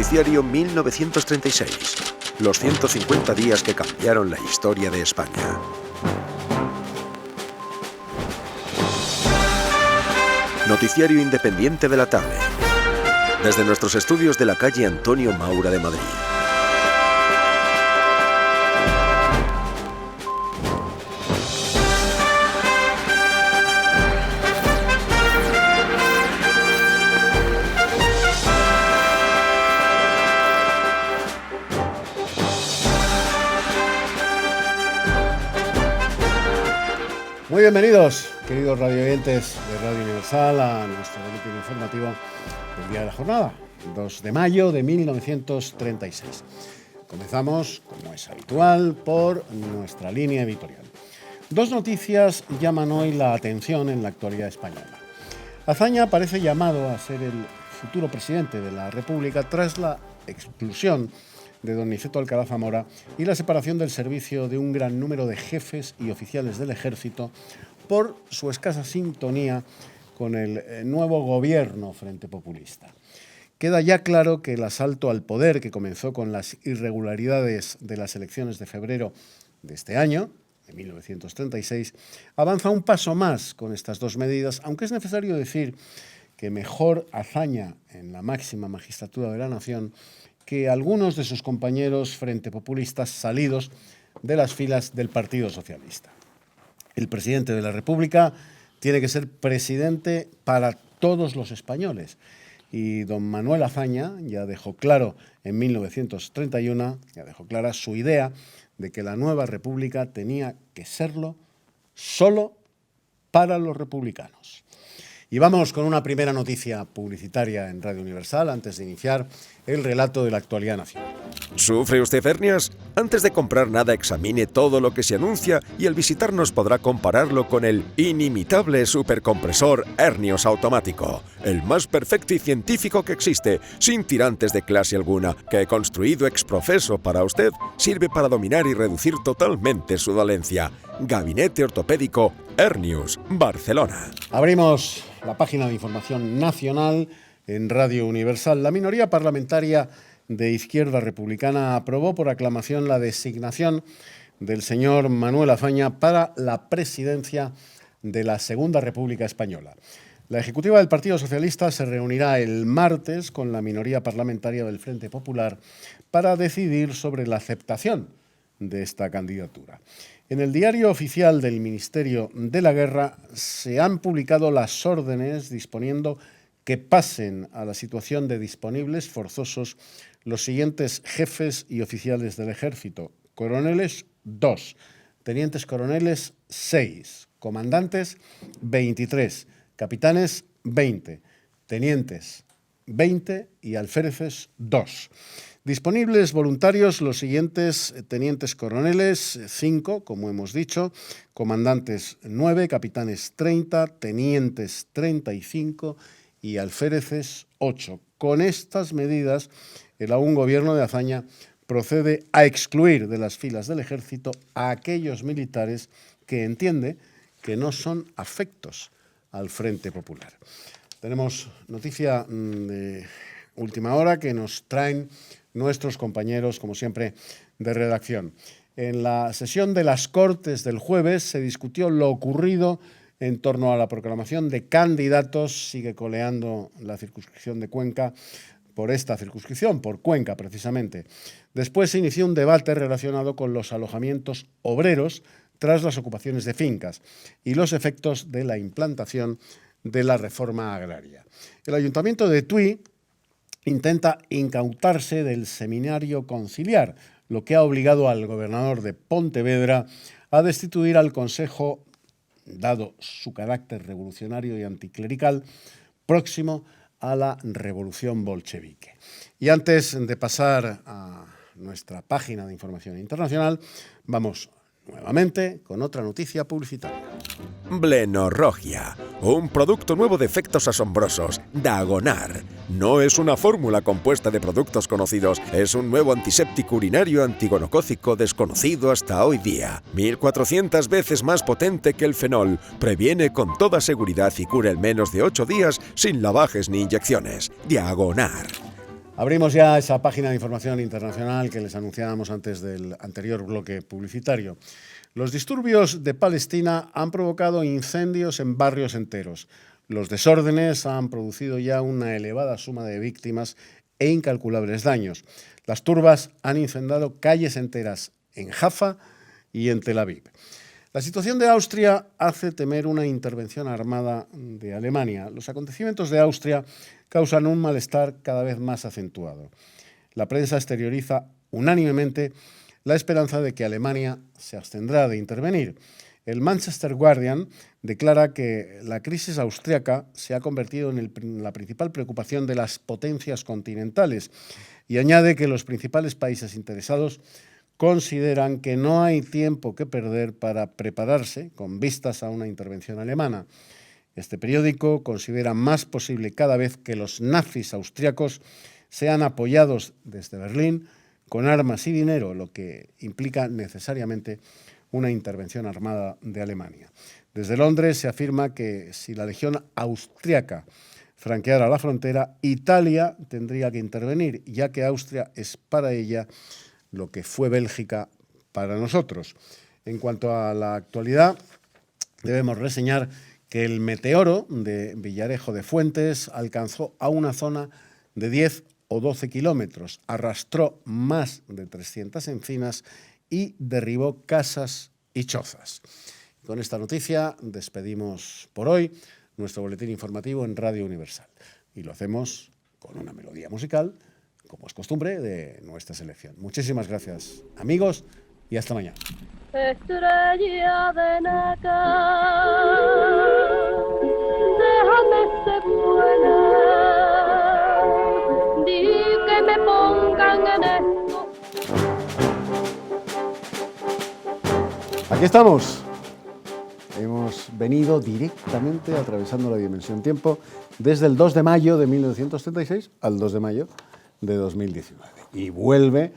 Noticiario 1936. Los 150 días que cambiaron la historia de España. Noticiario independiente de la tarde. Desde nuestros estudios de la calle Antonio Maura de Madrid. Muy bienvenidos, queridos radioyentes de Radio Universal, a nuestro boletín informativo del día de la jornada, 2 de mayo de 1936. Comenzamos, como es habitual, por nuestra línea editorial. Dos noticias llaman hoy la atención en la actualidad española. Azaña parece llamado a ser el futuro presidente de la República tras la expulsión de don Niceto Alcalá Zamora y la separación del servicio de un gran número de jefes y oficiales del ejército por su escasa sintonía con el nuevo gobierno frente populista. Queda ya claro que el asalto al poder que comenzó con las irregularidades de las elecciones de febrero de este año, de 1936, avanza un paso más con estas dos medidas, aunque es necesario decir que mejor Azaña en la máxima magistratura de la nación que algunos de sus compañeros frente populistas salidos de las filas del Partido Socialista. El presidente de la República tiene que ser presidente para todos los españoles. Y don Manuel Azaña ya dejó claro en 1931, ya dejó clara su idea de que la nueva República tenía que serlo solo para los republicanos. Y vamos con una primera noticia publicitaria en Radio Universal antes de iniciar el relato de la actualidad nacional. ¿Sufre usted hernias? Antes de comprar nada, examine todo lo que se anuncia y al visitarnos podrá compararlo con el inimitable supercompresor Hernios automático, el más perfecto y científico que existe, sin tirantes de clase alguna, que construido ex profeso para usted, sirve para dominar y reducir totalmente su dolencia. Gabinete Ortopédico Hernios, Barcelona. Abrimos la página de información nacional en Radio Universal. La minoría parlamentaria de Izquierda Republicana aprobó por aclamación la designación del señor Manuel Azaña para la presidencia de la Segunda República Española. La ejecutiva del Partido Socialista se reunirá el martes con la minoría parlamentaria del Frente Popular para decidir sobre la aceptación de esta candidatura. En el diario oficial del Ministerio de la Guerra se han publicado las órdenes disponiendo que pasen a la situación de disponibles forzosos los siguientes jefes y oficiales del ejército: coroneles 2, tenientes coroneles 6, comandantes 23, capitanes 20, tenientes 20 y alféreces 2. Disponibles voluntarios los siguientes: tenientes coroneles 5, como hemos dicho, comandantes 9, capitanes 30, tenientes 35 y alféreces 8. Con estas medidas, el aún gobierno de Azaña procede a excluir de las filas del ejército a aquellos militares que entiende que no son afectos al Frente Popular. Tenemos noticia de última hora que nos traen nuestros compañeros, como siempre, de redacción. En la sesión de las Cortes del jueves se discutió lo ocurrido en torno a la proclamación de candidatos. Sigue coleando la circunscripción de Cuenca por esta circunscripción, por Cuenca precisamente. Después se inició un debate relacionado con los alojamientos obreros tras las ocupaciones de fincas y los efectos de la implantación de la reforma agraria. El Ayuntamiento de Tui intenta incautarse del seminario conciliar, lo que ha obligado al gobernador de Pontevedra a destituir al Consejo, dado su carácter revolucionario y anticlerical, próximo a la revolución bolchevique. Y antes de pasar a nuestra página de información internacional, vamos nuevamente con otra noticia publicitaria. Blenorrogia, un producto nuevo de efectos asombrosos, Dagonar. No es una fórmula compuesta de productos conocidos, es un nuevo antiséptico urinario antigonocócico desconocido hasta hoy día. 1400 veces más potente que el fenol, previene con toda seguridad y cura en menos de 8 días sin lavajes ni inyecciones. Dagonar. Abrimos ya esa página de información internacional que les anunciábamos antes del anterior bloque publicitario. Los disturbios de Palestina han provocado incendios en barrios enteros. Los desórdenes han producido ya una elevada suma de víctimas e incalculables daños. Las turbas han incendiado calles enteras en Jaffa y en Tel Aviv. La situación de Austria hace temer una intervención armada de Alemania. Los acontecimientos de Austria causan un malestar cada vez más acentuado. La prensa exterioriza unánimemente la esperanza de que Alemania se abstendrá de intervenir. El Manchester Guardian declara que la crisis austriaca se ha convertido en la principal preocupación de las potencias continentales y añade que los principales países interesados consideran que no hay tiempo que perder para prepararse con vistas a una intervención alemana. Este periódico considera más posible cada vez que los nazis austriacos sean apoyados desde Berlín con armas y dinero, lo que implica necesariamente una intervención armada de Alemania. Desde Londres se afirma que si la legión austriaca franqueara la frontera, Italia tendría que intervenir, ya que Austria es para ella lo que fue Bélgica para nosotros. En cuanto a la actualidad, debemos reseñar que el meteoro de Villarejo de Fuentes alcanzó a una zona de 10 o 12 kilómetros, arrastró más de 300 encinas y derribó casas y chozas. Con esta noticia despedimos por hoy nuestro boletín informativo en Radio Universal. Y lo hacemos con una melodía musical, como es costumbre, de nuestra selección. Muchísimas gracias, amigos, y hasta mañana. Estrella de Naca, déjame ser buena, di que me pongan en esto. Aquí estamos. Hemos venido directamente atravesando la dimensión tiempo desde el 2 de mayo de 1936 al 2 de mayo de 2019. Y vuelve,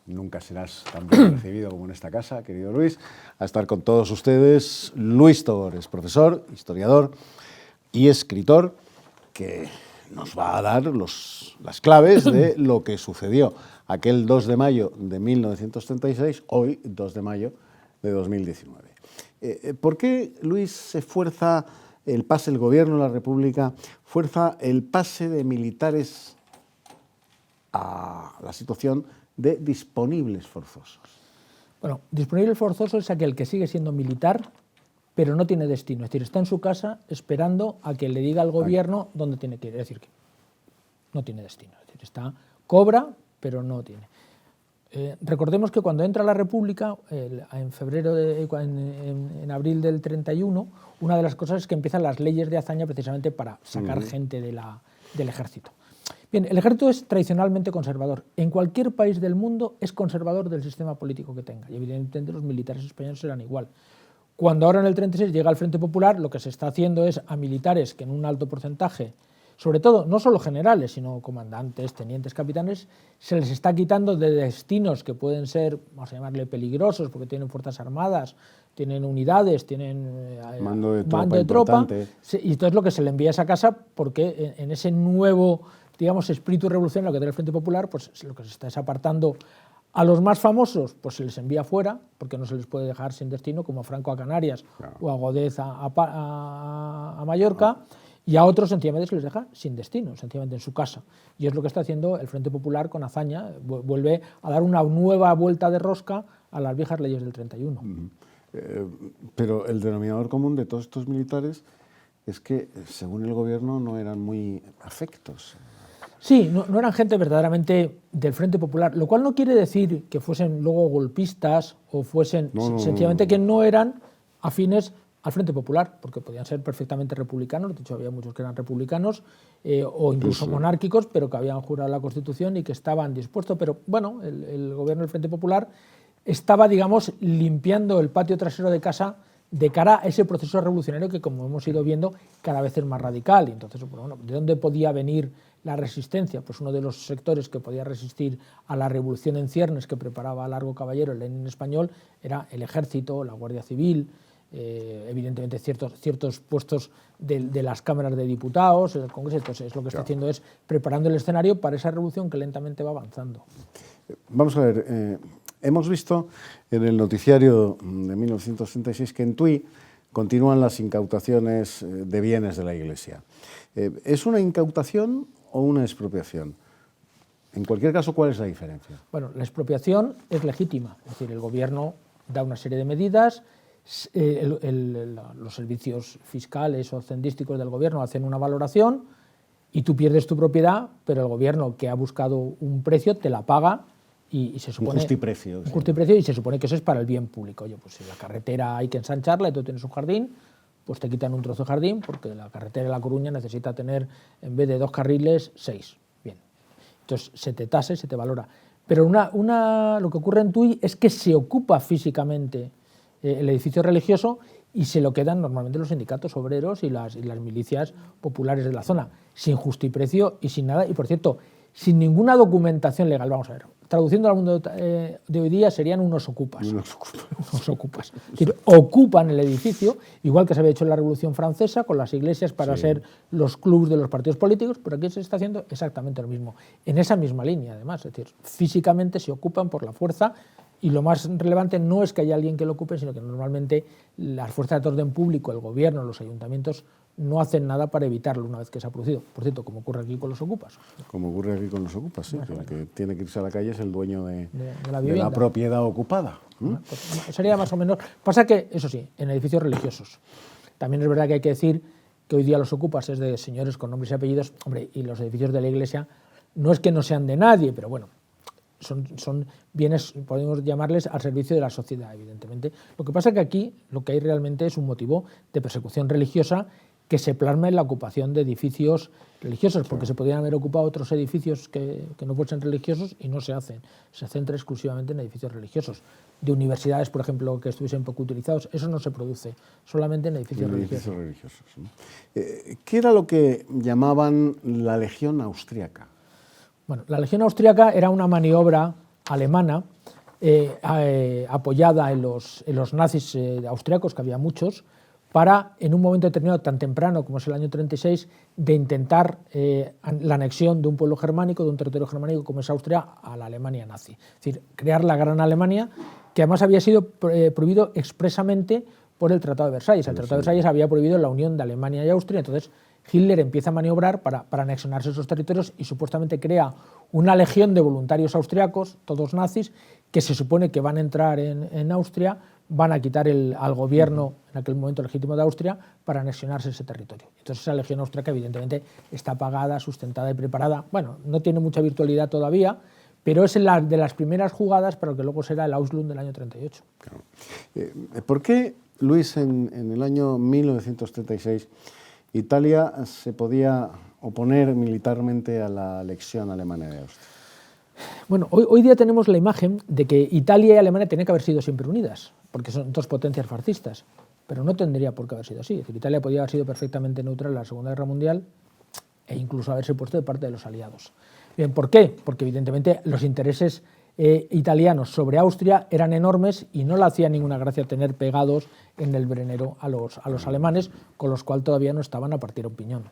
nunca serás tan bien recibido como en esta casa, querido Luis, a estar con todos ustedes. Luis Togores, profesor, historiador y escritor, que nos va a dar las claves de lo que sucedió aquel 2 de mayo de 1936, hoy 2 de mayo de 2019. ¿Por qué, Luis, se fuerza el gobierno de la República, fuerza el pase de militares a la situación de disponibles forzosos? Bueno, disponible forzoso es aquel que sigue siendo militar, pero no tiene destino. Es decir, está en su casa esperando a que le diga al gobierno dónde tiene que ir. Es decir, que no tiene destino. Es decir, cobra, pero no tiene. Recordemos que cuando entra la República, en abril del 31, una de las cosas es que empiezan las leyes de hazaña precisamente para sacar gente del ejército. Bien, el ejército es tradicionalmente conservador. En cualquier país del mundo es conservador del sistema político que tenga. Y evidentemente los militares españoles serán igual. Cuando ahora en el 36 llega el Frente Popular, lo que se está haciendo es a militares que en un alto porcentaje, sobre todo no solo generales, sino comandantes, tenientes, capitanes, se les está quitando de destinos que pueden ser, vamos a llamarle peligrosos, porque tienen fuerzas armadas, tienen unidades, tienen mando de tropa, y entonces lo que se le envía a esa casa, porque en ese nuevo, digamos, espíritu revolucionario que tiene el Frente Popular, pues lo que se está es apartando a los más famosos, pues se les envía fuera, porque no se les puede dejar sin destino, como a Franco a Canarias, claro, o a Godez a Mallorca, y a otros sencillamente se les deja sin destino, sencillamente en su casa. Y es lo que está haciendo el Frente Popular con hazaña, vuelve a dar una nueva vuelta de rosca a las viejas leyes del 31. Pero el denominador común de todos estos militares es que, según el gobierno, no eran muy afectos. Sí, no eran gente verdaderamente del Frente Popular, lo cual no quiere decir que fuesen luego golpistas o fuesen sencillamente que no eran afines al Frente Popular, porque podían ser perfectamente republicanos, de hecho había muchos que eran republicanos o incluso monárquicos, pero que habían jurado la Constitución y que estaban dispuestos, pero bueno, el gobierno del Frente Popular estaba, digamos, limpiando el patio trasero de casa de cara a ese proceso revolucionario que, como hemos ido viendo, cada vez es más radical. Y entonces, bueno, ¿de dónde podía venir la resistencia? Pues uno de los sectores que podía resistir a la revolución en ciernes que preparaba Largo Caballero, el Lenin español, era el ejército, la Guardia Civil, evidentemente ciertos puestos de las cámaras de diputados, del Congreso. Entonces lo que está haciendo es preparando el escenario para esa revolución que lentamente va avanzando. Vamos a ver, hemos visto en el noticiario de 1936 que en Tui continúan las incautaciones de bienes de la Iglesia. ¿Es una incautación o una expropiación? En cualquier caso, ¿cuál es la diferencia? Bueno, la expropiación es legítima, es decir, el gobierno da una serie de medidas, los servicios fiscales o hacendísticos del gobierno hacen una valoración y tú pierdes tu propiedad, pero el gobierno que ha buscado un precio te la paga y se supone... Un justiprecio. Un justiprecio, y se supone que eso es para el bien público. Oye, pues si la carretera hay que ensancharla y tú tienes un jardín, pues te quitan un trozo de jardín porque la carretera de La Coruña necesita tener, en vez de 2 carriles, 6. Bien. Entonces se te tasa y se te valora. Pero lo que ocurre en Tui es que se ocupa físicamente el edificio religioso y se lo quedan normalmente los sindicatos obreros y las milicias populares de la zona, sin justiprecio y sin nada. Y por cierto, sin ninguna documentación legal. Vamos a ver, traduciendo al mundo de hoy día serían unos ocupas. Unos ocupas. Es decir, ocupan el edificio, igual que se había hecho en la Revolución Francesa con las iglesias para ser los clubs de los partidos políticos, pero aquí se está haciendo exactamente lo mismo, en esa misma línea además. Es decir, físicamente se ocupan por la fuerza. Y lo más relevante no es que haya alguien que lo ocupe, sino que normalmente las fuerzas de orden público, el gobierno, los ayuntamientos, no hacen nada para evitarlo una vez que se ha producido. Por cierto, como ocurre aquí con los ocupas. Como ocurre aquí con los ocupas, sí. El que tiene que irse a la calle es el dueño de la propiedad ocupada. Sería más o menos... Pasa que, eso sí, en edificios religiosos. También es verdad que hay que decir que hoy día los ocupas es de señores con nombres y apellidos. Hombre, y los edificios de la Iglesia no es que no sean de nadie, pero bueno, son bienes, podemos llamarles, al servicio de la sociedad, evidentemente. Lo que pasa es que aquí lo que hay realmente es un motivo de persecución religiosa que se plasma en la ocupación de edificios religiosos, porque se podrían haber ocupado otros edificios que no fuesen religiosos y no se hacen. Se centra exclusivamente en edificios religiosos. De universidades, por ejemplo, que estuviesen poco utilizados, eso no se produce, solamente en edificios religiosos. ¿Qué era lo que llamaban la Legión Austríaca? Bueno, la Legión Austríaca era una maniobra alemana apoyada en los nazis austriacos, que había muchos, para, en un momento determinado, tan temprano como es el año 36, de intentar la anexión de un pueblo germánico, de un territorio germánico como es Austria, a la Alemania nazi. Es decir, crear la Gran Alemania, que además había sido prohibido expresamente por el Tratado de Versalles. El Tratado de Versalles había prohibido la unión de Alemania y Austria, entonces Hitler empieza a maniobrar para anexionarse esos territorios y supuestamente crea una legión de voluntarios austriacos, todos nazis, que se supone que van a entrar en Austria, van a quitar al gobierno, en aquel momento legítimo de Austria, para anexionarse ese territorio. Entonces esa legión austriaca evidentemente está pagada, sustentada y preparada. Bueno, no tiene mucha virtualidad todavía, pero es de las primeras jugadas para lo que luego será el Auslund del año 38. Claro. ¿Por qué, Luis, en el año 1936... Italia se podía oponer militarmente a la anexión alemana de Austria? Bueno, hoy día tenemos la imagen de que Italia y Alemania tenían que haber sido siempre unidas, porque son dos potencias fascistas, pero no tendría por qué haber sido así. Es decir, Italia podía haber sido perfectamente neutral en la Segunda Guerra Mundial e incluso haberse puesto de parte de los aliados. Bien, ¿por qué? Porque evidentemente los intereses italianos sobre Austria eran enormes y no le hacía ninguna gracia tener pegados en el Brennero a los alemanes, con los cuales todavía no estaban a partir un piñón.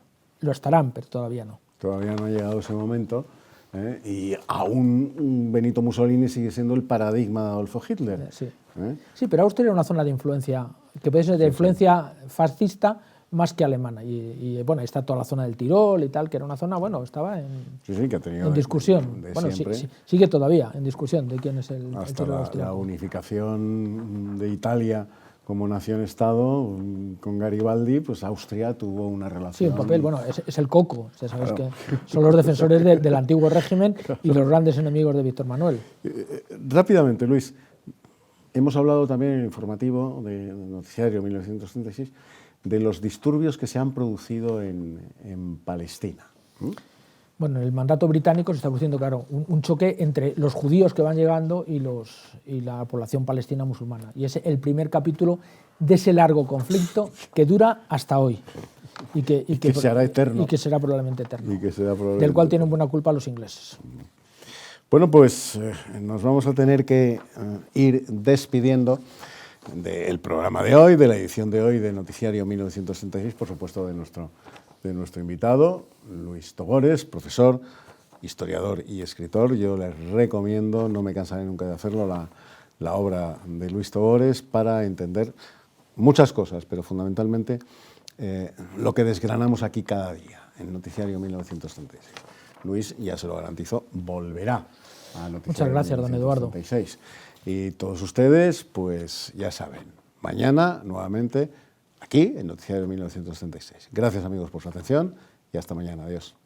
Lo estarán, pero todavía no. Todavía no ha llegado ese momento, y aún Benito Mussolini sigue siendo el paradigma de Adolfo Hitler. Sí, pero Austria era una zona de influencia, que puede ser de influencia fascista, más que alemana. Y bueno, está toda la zona del Tirol y tal, que era una zona, bueno, estaba que ha tenido en discusión. De bueno, sigue todavía en discusión de quién es el Tirol austriaco. La unificación de Italia como nación-estado con Garibaldi, pues Austria tuvo una relación... Sí, un papel, bueno, es el coco, ya sabes, claro, que son los defensores del antiguo régimen y los grandes enemigos de Víctor Manuel. Rápidamente, Luis, hemos hablado también en el informativo del noticiario 1936 de los disturbios que se han producido en Palestina. Bueno, en el mandato británico se está produciendo, claro, un choque entre los judíos que van llegando y la población palestina musulmana. Y es el primer capítulo de ese largo conflicto que dura hasta hoy. Y que será eterno. Y que será probablemente eterno. Del cual tienen buena culpa los ingleses. Bueno, pues nos vamos a tener que ir despidiendo. del programa de hoy, de la edición de hoy de Noticiario 1936, por supuesto de nuestro invitado, Luis Togores, profesor, historiador y escritor. Yo les recomiendo, no me cansaré nunca de hacerlo, la obra de Luis Togores para entender muchas cosas, pero fundamentalmente lo que desgranamos aquí cada día en Noticiario 1936. Luis, ya se lo garantizo, volverá a Noticiario. Muchas gracias, don Eduardo. Y todos ustedes, pues ya saben, mañana nuevamente aquí en Noticiario 1936. Gracias, amigos, por su atención y hasta mañana. Adiós.